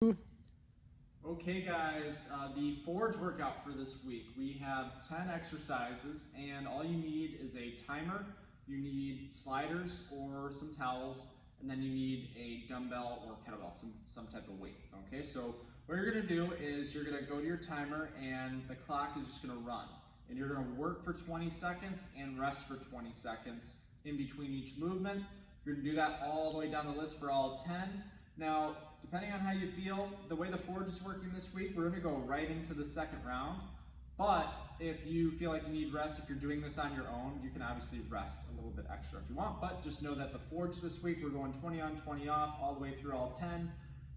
Okay guys, the Forge workout for this week, we have 10 exercises and all you need is a timer, you need sliders or some towels, and then you need a dumbbell or kettlebell, some type of weight. Okay, so what you're going to do is you're going to go to your timer and the clock is just going to run. And you're going to work for 20 seconds and rest for 20 seconds in between each movement. You're going to do that all the way down the list for all 10. Now, depending on how you feel, the way the Forge is working this week, we're going to go right into the second round. But if you feel like you need rest, if you're doing this on your own, you can obviously rest a little bit extra if you want. But just know that the Forge this week, we're going 20 on, 20 off, all the way through all 10.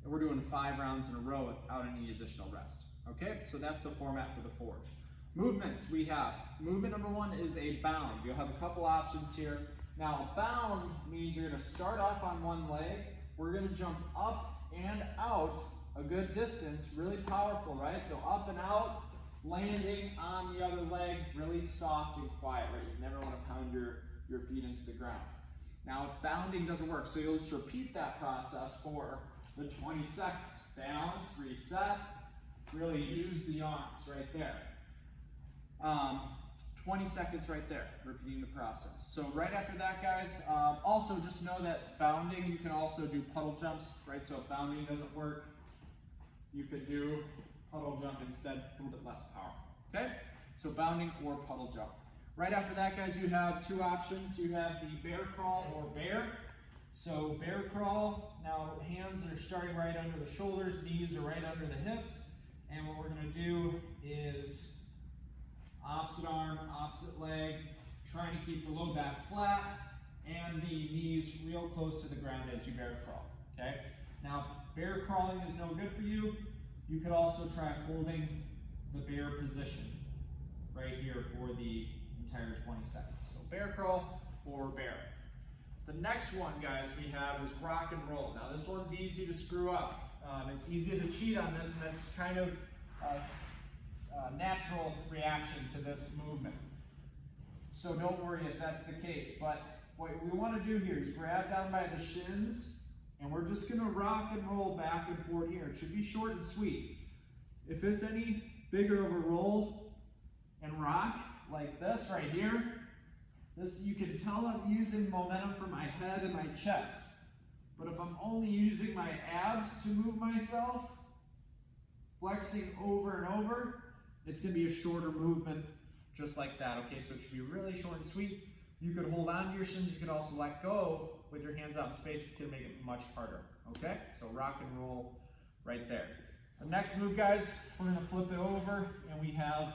And we're doing 5 rounds in a row without any additional rest. Okay, so that's the format for the Forge. Movements we have. Movement number 1 is a bound. You'll have a couple options here. Now, a bound means you're going to start off on one leg. We're going to jump up and out a good distance, really powerful, right? So up and out, landing on the other leg, really soft and quiet, right? You never want to pound your feet into the ground. Now, if bounding doesn't work, so you'll just repeat that process for the 20 seconds. Balance, reset, really use the arms right there. 20 seconds right there, repeating the process. So right after that, guys, also just know that bounding, you can also do puddle jumps, right? So if bounding doesn't work, you could do puddle jump instead, a little bit less powerful, okay? So bounding or puddle jump. Right after that, guys, you have 2 options. You have the bear crawl or bear. So bear crawl, now hands are starting right under the shoulders, knees are right under the hips, and what we're gonna do is opposite arm, opposite leg, trying to keep the low back flat and the knees real close to the ground as you bear crawl, okay? Now, bear crawling is no good for you. You could also try holding the bear position right here for the entire 20 seconds. So bear crawl or bear. The next one, guys, we have is rock and roll. Now, this one's easy to screw up. It's easy to cheat on this, and that's kind of natural reaction to this movement. So don't worry if that's the case, but what we want to do here is grab down by the shins and we're just going to rock and roll back and forth here. It should be short and sweet. If it's any bigger of a roll and rock like this right here, this you can tell I'm using momentum from my head and my chest. But if I'm only using my abs to move myself, flexing over and over, it's going to be a shorter movement just like that, okay? So it should be really short and sweet. You could hold on to your shins. You could also let go with your hands out in space. It's going to make it much harder, okay? So rock and roll right there. The next move, guys, we're going to flip it over, and we have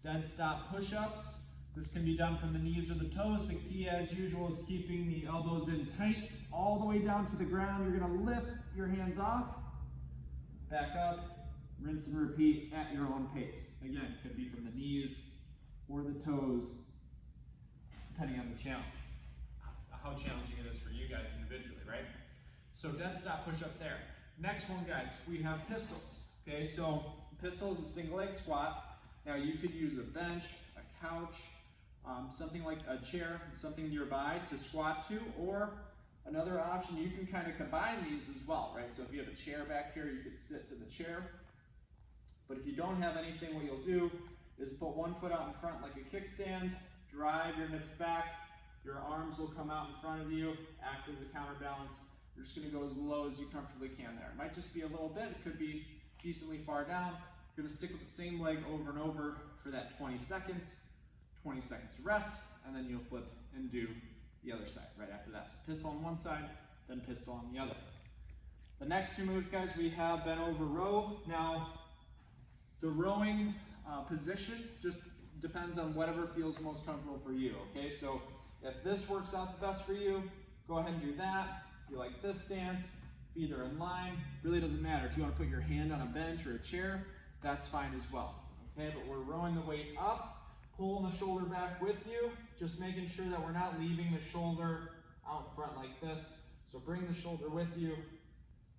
dead stop push-ups. This can be done from the knees or the toes. The key, as usual, is keeping the elbows in tight all the way down to the ground. You're going to lift your hands off, back up, rinse and repeat at your own pace. Again, it could be from the knees or the toes, depending on the challenge, how challenging it is for you guys individually, right? So dead stop push up there. Next one, guys, we have pistols. Okay, so pistol is a single leg squat. Now you could use a bench, a couch, something like a chair, something nearby to squat to, or another option, you can kind of combine these as well, right? So if you have a chair back here, you could sit to the chair. But if you don't have anything, what you'll do is put one foot out in front like a kickstand, drive your hips back, your arms will come out in front of you, act as a counterbalance. You're just going to go as low as you comfortably can there. It might just be a little bit, it could be decently far down. You're going to stick with the same leg over and over for that 20 seconds rest, and then you'll flip and do the other side right after that. So pistol on one side, then pistol on the other. The next 2 moves, guys, we have bent over row. Now, the rowing position just depends on whatever feels most comfortable for you, okay? So if this works out the best for you, go ahead and do that. If you like this stance, feet are in line, really doesn't matter. If you want to put your hand on a bench or a chair, that's fine as well, okay? But we're rowing the weight up, pulling the shoulder back with you, just making sure that we're not leaving the shoulder out in front like this. So bring the shoulder with you.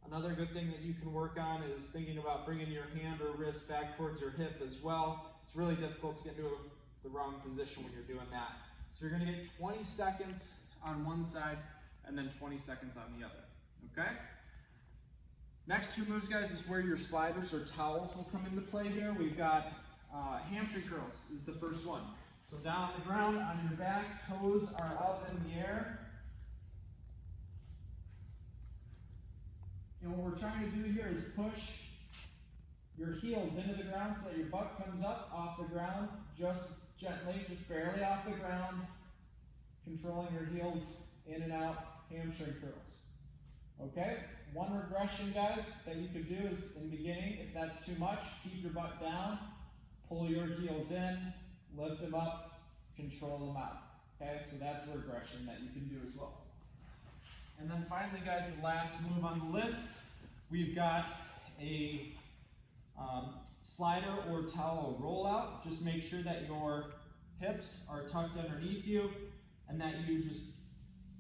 Another good thing that you can work on is thinking about bringing your hand or wrist back towards your hip as well. It's really difficult to get into the wrong position when you're doing that. So you're going to get 20 seconds on one side and then 20 seconds on the other, okay? Next two moves, guys, is where your sliders or towels will come into play here. We've got hamstring curls is the first one. So down on the ground, on your back, toes are up in the air. And what we're trying to do here is push your heels into the ground so that your butt comes up off the ground, just gently, just barely off the ground, controlling your heels in and out, hamstring curls. Okay? One regression, guys, that you could do is in the beginning, if that's too much, keep your butt down, pull your heels in, lift them up, control them out. Okay? So that's a regression that you can do as well. And then finally, guys, the last move on the list, we've got a slider or towel rollout. Just make sure that your hips are tucked underneath you and that you just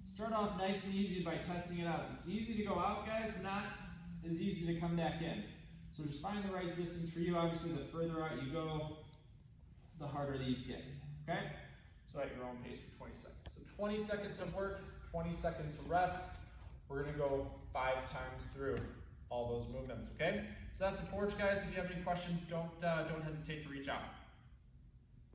start off nice and easy by testing it out. It's easy to go out, guys, not as easy to come back in. So just find the right distance for you. Obviously, the further out you go, the harder these get, okay? So at your own pace for 20 seconds. So 20 seconds of work, 20 seconds of rest. We're gonna go 5 times through all those movements, okay? So that's the porch, guys. If you have any questions, don't hesitate to reach out.